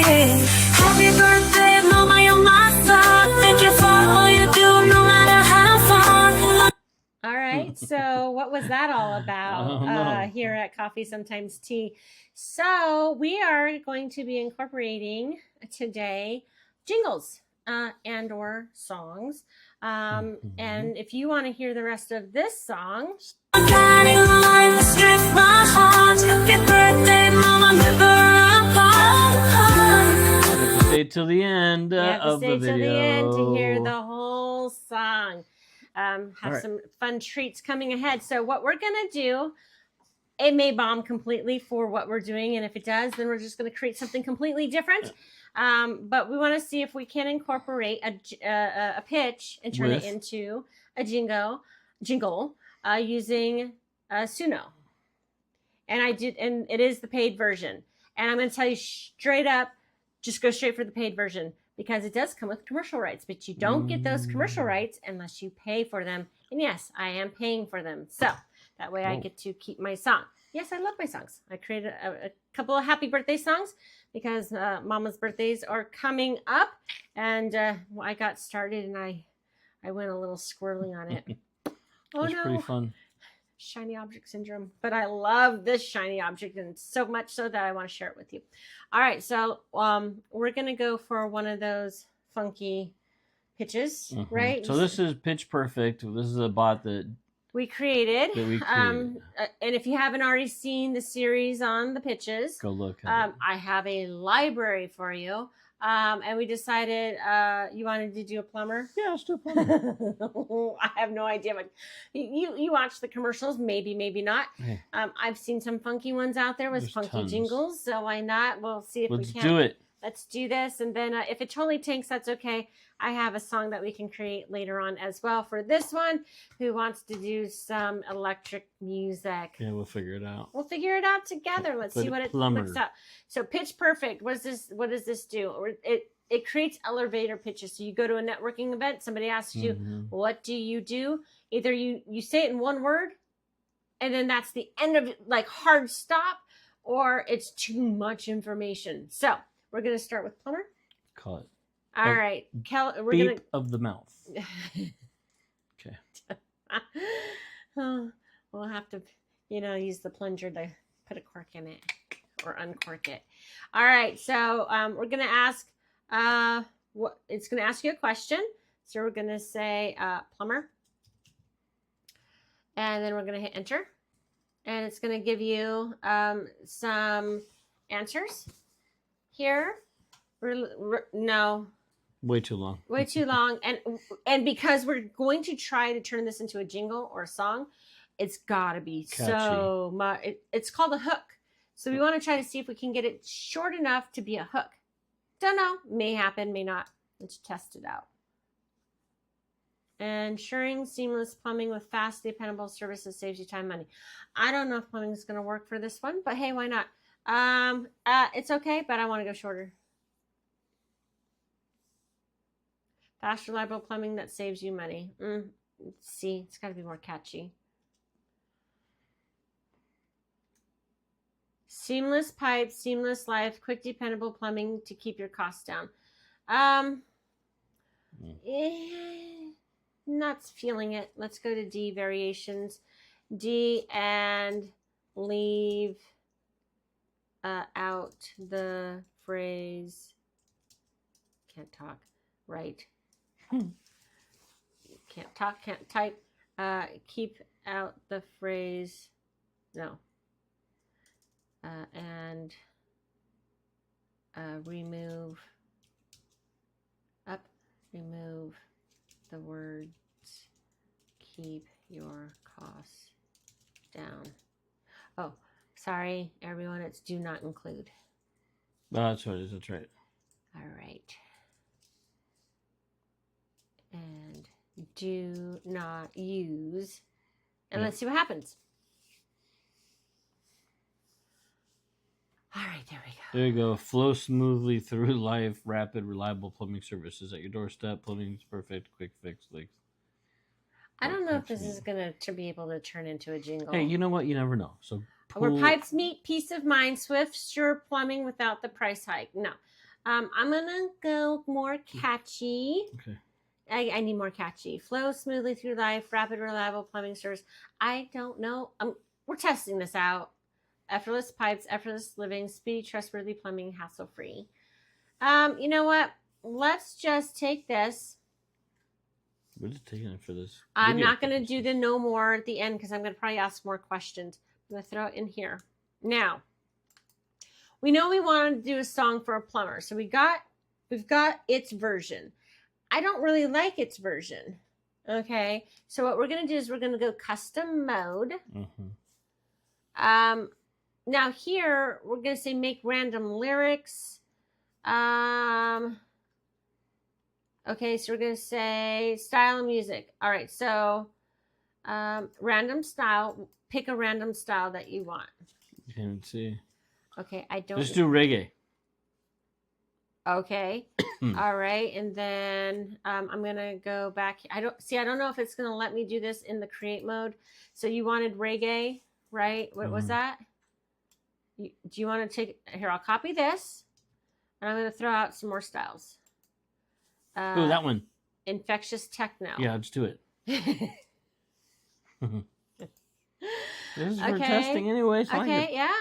Happy birthday, mama, you're my star. Thank you for all you do, no matter how far. All right, so what was that all I about don't know. here at Coffee Sometimes Tea? So we are going to be incorporating today jingles and or songs. And if you want to hear the rest of this song, stay till the end you have to of stay the till video. the end to hear the whole song. Have right. some fun treats coming ahead. So what we're gonna do, it may bomb completely for what we're doing, and if it does, then we're just gonna create something completely different. But we want to see if we can incorporate a pitch and turn it into a jingle using Suno. And I did, and it is the paid version. And I'm going to tell you straight up, just go straight for the paid version because it does come with commercial rights, but you don't get those commercial rights unless you pay for them. And yes, I am paying for them. So that way I get to keep my song. Yes, I love my songs. I created a couple of happy birthday songs because Mama's birthdays are coming up. And I got started and I went a little squirrely on it. Oh, It's no. pretty fun. Shiny object syndrome, but I love this shiny object, and so much so that I want to share it with you. All right, so we're gonna go for one of those funky pitches, right? So this is Pitch Perfect. This is a bot that we created. And if you haven't already seen the series on the pitches, go look at it. I have a library for you. And we decided you wanted to do a plumber. Yeah, let's do a plumber. I have no idea. But you watch the commercials, maybe not. Hey. I've seen some funky ones out there with There's funky tons. jingles. So why not? We'll see if Let's we can. do it. Let's do this. And then if it totally tanks, that's okay. I have a song that we can create later on as well for this one. Who wants to do some electric music? Yeah, we'll figure it out. We'll figure it out together. Let's see what it looks up. So Pitch Perfect. What does this do? It creates elevator pitches. So you go to a networking event, somebody asks you, what do you do? Either you say it in one word, and then that's the end of it, like hard stop, or it's too much information. So we're gonna start with plumber. Call it. All right, we're Beep of the mouth. Okay. We'll have to, use the plunger to put a cork in it or uncork it. All right, so we're gonna ask. It's gonna ask you a question. So we're gonna say plumber, and then we're gonna hit enter, and it's gonna give you some answers here. No. Way too long. Way too long. And because we're going to try to turn this into a jingle or a song, it's got to be catchy. So much. It's called a hook. So we want to try to see if we can get it short enough to be a hook. Don't know. May happen, may not. Let's test it out. Ensuring seamless plumbing with fast, dependable services saves you time and money. I don't know if plumbing is going to work for this one, but hey, why not? It's okay, but I want to go shorter. Fast, reliable plumbing that saves you money. See, it's got to be more catchy. Seamless pipes, seamless life, quick, dependable plumbing to keep your costs down. Not feeling it. Let's go to D, variations. D, and leave out the phrase, can't talk, right. Can't talk, can't type. Keep out the phrase, no. And remove the words, keep your costs down. Oh, sorry, everyone, it's do not include. That's what it is, that's right. All right. And do not use. And let's see what happens. All right, there we go. There you go. Flow smoothly through life. Rapid, reliable plumbing services at your doorstep. Plumbing's perfect. Quick fix leaks. I don't know if this is going to be able to turn into a jingle. Hey, you know what? You never know. So Where pipes meet, peace of mind, swift, sure plumbing without the price hike. No. I'm gonna go more catchy. Okay. I need more catchy. Flow smoothly through life, rapid, reliable plumbing service. I don't know. We're testing this out. Effortless pipes, effortless living, speedy, trustworthy plumbing, hassle-free. You know what? Let's just take this. We're just taking it for this. I'm video not going to purposes. do the no more at the end because I'm going to probably ask more questions. I'm going to throw it in here. Now, we know we want to do a song for a plumber. So we've got its version. I don't really like its version. Okay. So what we're going to do is we're going to go custom mode. Mm-hmm. Now here we're going to say make random lyrics. Okay, so we're going to say style of music. All right, so random style. Pick a random style that you want. Can't see. Okay, I don't. Just do reggae. Okay. All right, and then I'm going to go back. I don't know if it's going to let me do this in the create mode. So you wanted reggae, right? What was that? Do you want to take here? I'll copy this, and I'm going to throw out some more styles. Oh, that one. Infectious techno. Yeah, let's do it. This is for Okay. testing anyway. So Okay, yeah.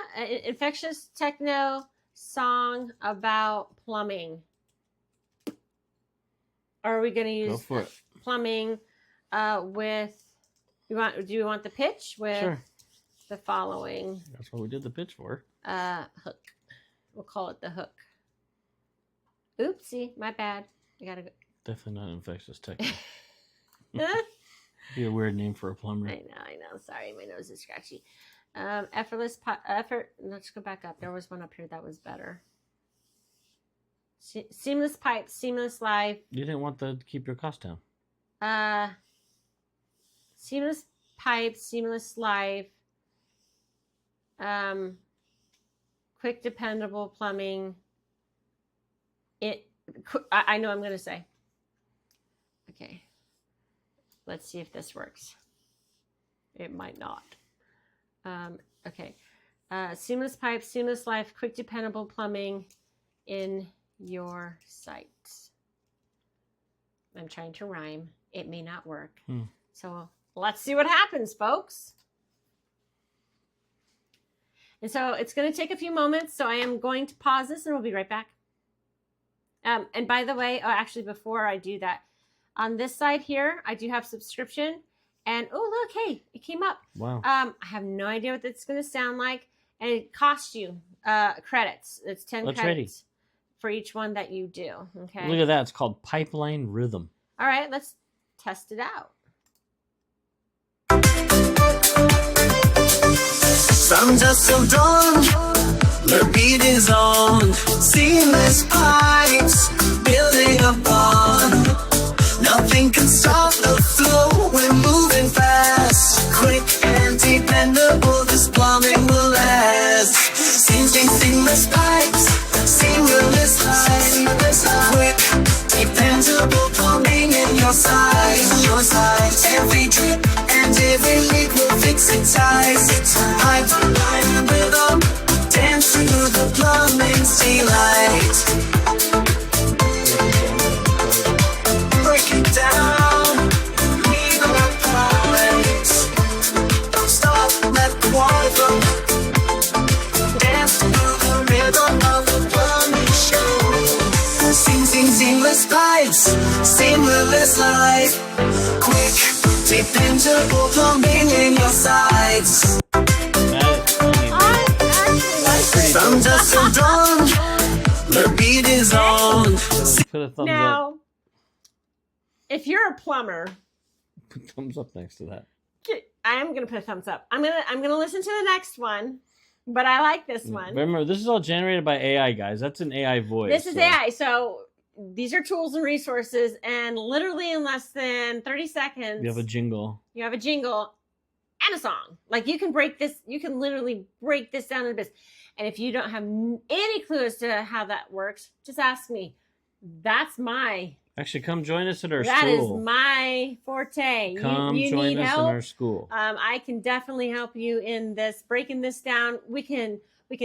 Infectious techno song about plumbing. Or are we going to use Go for it. plumbing with? Do you want the pitch with Sure. the following? That's what we did the pitch for. Hook. We'll call it the hook. Oopsie, my bad. I gotta go. Definitely not infectious techno. Be a weird name for a plumber. I know. Sorry, my nose is scratchy. Effortless effort. Let's go back up. There was one up here that was better. Seamless pipe, seamless life. You didn't want to keep your cost down. Seamless pipe, seamless life. Quick, dependable plumbing. I know I'm going to say. Okay. Let's see if this works. It might not. Okay. Seamless pipe, seamless life, quick, dependable plumbing in your site. I'm trying to rhyme. It may not work. So let's see what happens, folks. And so it's going to take a few moments. So I am going to pause this and we'll be right back. And by the way, actually, before I do that, on this side here, I do have subscription. And oh, look, hey, it came up. Wow. I have no idea what it's going to sound like. And it costs you credits. It's 10 credits for each one that you do. Okay. Look at that. It's called Pipeline Rhythm. All right, let's test it out. From dusk till dawn, the beat is on. Seamless pipes, building a bond. Nothing can stop the flow, we're moving fast. Quick and dependable, this plumbing will last. Seamless pipes, seamless lines. Quick, dependable plumbing in your side. Every drip and every leak will fix it tight. Pipeline rhythm, dance through the plumbing's delight. Break it down, leave them at place. Don't stop, let the water flow. Dance through the rhythm of the plumbing show. Seamless pipes, seamless life. Quick, dependable plumbing in your sides. From dusk till dawn, the beat is on. Put a thumbs Now, up. if you're a plumber, Put thumbs up next to that. I'm gonna put a thumbs up. I'm gonna listen to the next one, but I like this one. Remember, this is all generated by AI, guys. That's an AI voice. This is AI, so these are tools and resources, and literally in less than 30 seconds, You have a jingle. you have a jingle and a song. Like you can literally break this down into bits. And if you don't have any clue as to how that works, just ask me. That's my. Actually, come join us at our That school. is my forte. Come you join need us help. in our school. I can definitely help you in this, breaking this down. We can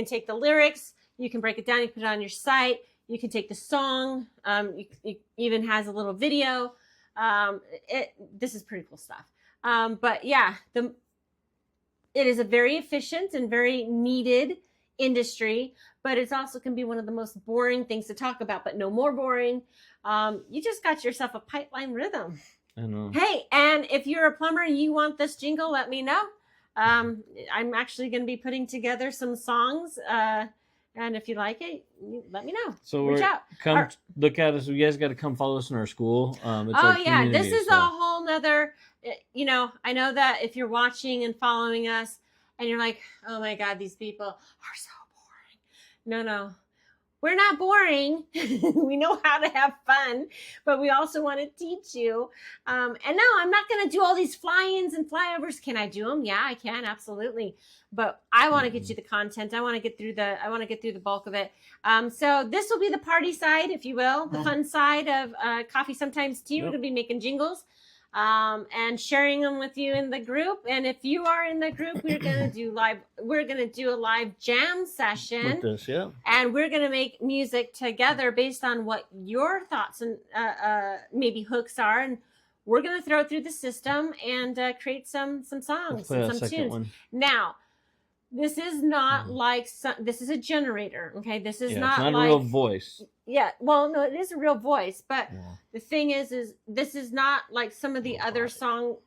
take the lyrics. You can break it down. You can put it on your site. You can take the song. It even has a little video. This is pretty cool stuff. But yeah, it is a very efficient and very needed industry, but it's also can be one of the most boring things to talk about, but no more boring. You just got yourself a pipeline rhythm. I know. Hey, and if you're a plumber and you want this jingle, let me know. I'm actually going to be putting together some songs. And if you like it, let me know. So reach out. Come look at us. You guys got to come follow us in our school. This is a whole nother, I know that if you're watching and following us and you're like, oh my God, these people are so boring. No, we're not boring. We know how to have fun, but we also want to teach you. And no, I'm not going to do all these fly-ins and flyovers. Can I do them? Yeah, I can. Absolutely. But I want to get you the content. I want to get through the bulk of it. So this will be the party side, if you will, the fun side of Coffee Sometimes Tea. We're going to be making jingles and sharing them with you in the group. And if you are in the group, we're going to do a live jam session with this, yeah. And we're going to make music together based on what your thoughts and maybe hooks are. And we're going to throw it through the system and create some songs and some tunes. Now, this is not this is a generator, okay? This is not a real voice. Yeah, well, no, it is a real voice, but the thing is this is not like some of the other song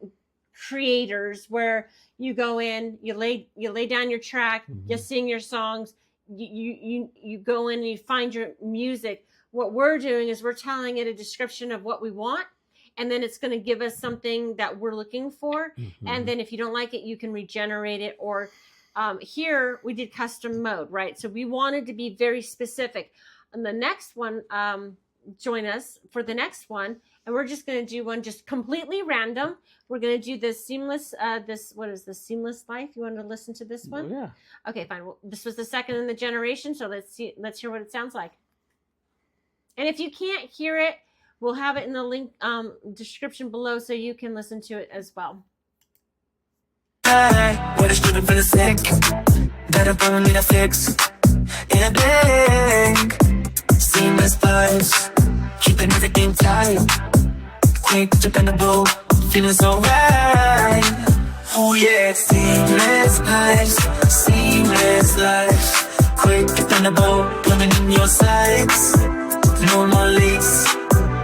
creators where you go in, you lay down your track, you sing your songs, you go in and you find your music. What we're doing is we're telling it a description of what we want, and then it's going to give us something that we're looking for. And then if you don't like it, you can regenerate it. Or here we did custom mode, right? So we wanted to be very specific. On the next one, join us for the next one, and we're just going to do one just completely random. We're going to do this seamless, what is this, Seamless Life? You want to listen to this one? Oh, yeah. Okay, fine. Well, this was the second in the generation, so let's hear what it sounds like. And if you can't hear it, we'll have it in the link description below so you can listen to it as well. What is driven for the sick? That I'm gonna need a fix. In a big seamless vibes, keeping everything tight. Quick, dependable, feeling so right. Oh yeah, it's seamless vibes, seamless life. Quick, dependable, plumbing in your sights. No more leaks,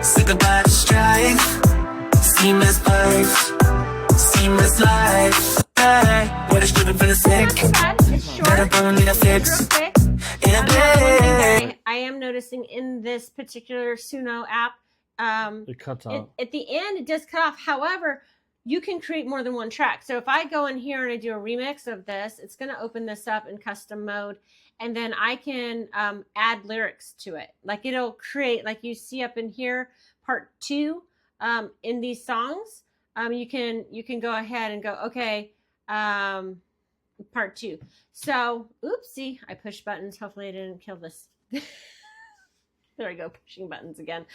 say goodbye to strife. Seamless vibes, seamless life. What is driven for the sick? It's short. It's real quick. I am noticing in this particular Suno app, it cuts off. At the end, it does cut off. However, you can create more than one track. So if I go in here and I do a remix of this, it's going to open this up in custom mode. And then I can add lyrics to it. Like it'll create, like you see up in here, part 2 in these songs. You can go ahead and go, okay, part 2. So, oopsie, I pushed buttons. Hopefully I didn't kill this. There I go, pushing buttons again.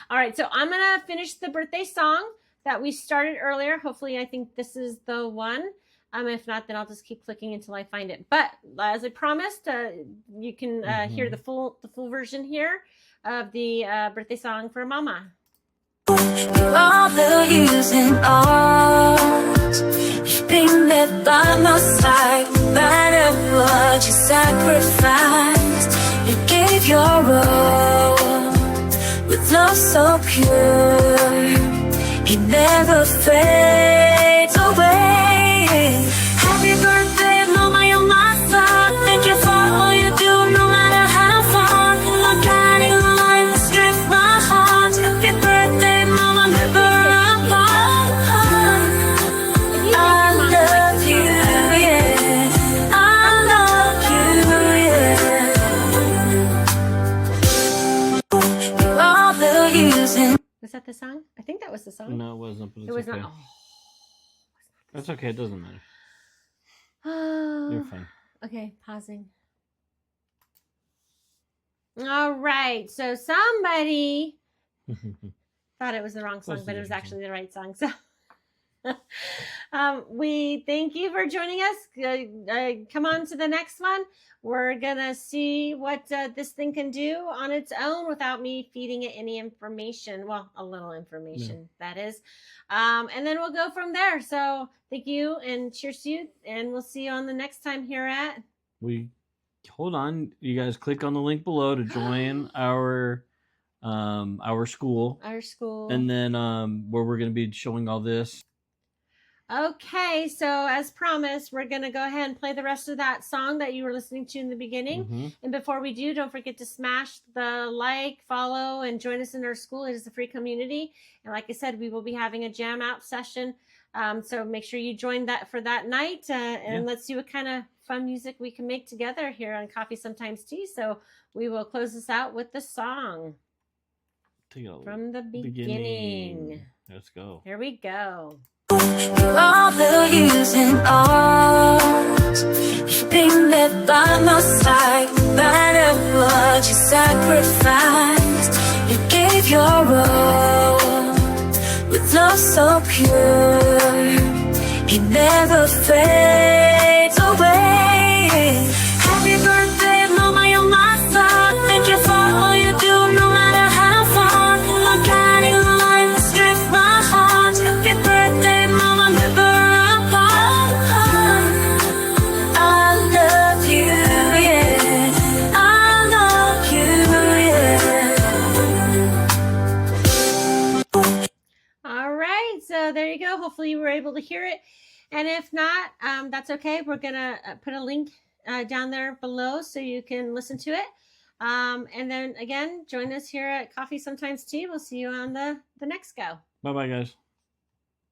All right, so I'm going to finish the birthday song that we started earlier. Hopefully I think this is the one. If not, then I'll just keep clicking until I find it. But as I promised, you can hear the full version here of the birthday song for Mama. All the years and hours you've been there by my side. No matter what you sacrificed, you gave your all with love so pure. It never fades away. Happy birthday, Mama, you're my son. Thank you for all you do, no matter how far. I'm guiding the line that strips my heart. Happy birthday, Mama, never apart. I love you, yeah. I love you, yeah. All the years and Was that the song? I think that was the song. No, it wasn't. But It was okay. not. That's okay. It doesn't matter. Oh. You're fine. Okay, pausing. All right. So somebody thought it was the wrong song, but it was actually the right song. So We thank you for joining us. Come on to the next one. We're gonna see what this thing can do on its own without me feeding it any information. Well, a little information, that is. And then we'll go from there. So thank you and cheers to you. And we'll see you on the next time here at... Hold on. You guys click on the link below to join our school. Our school. And then where we're going to be showing all this. Okay, so as promised, we're going to go ahead and play the rest of that song that you were listening to in the beginning. Mm-hmm. And before we do, don't forget to smash the like, follow, and join us in our school. It is a free community. And like I said, we will be having a jam out session. So make sure you join that for that night. And let's see what kind of fun music we can make together here on Coffee Sometimes Tea. So we will close this out with the song from the beginning. Let's go. Here we go. All the using arms, you've been there by my side. No matter what you sacrificed, you gave your all with love so pure. It never fades away. Happy birthday, Mama, you're my son. Thank you for all you do, no matter how far. I'm guiding line that strips my heart. Happy birthday, Mama, never apart. I love you, yeah. I love you, yeah. All right, so there you go. Hopefully you were able to hear it. And if not, that's okay. We're going to put a link down there below so you can listen to it. And then again, join us here at Coffee Sometimes Tea. We'll see you on the next go. Bye-bye, guys.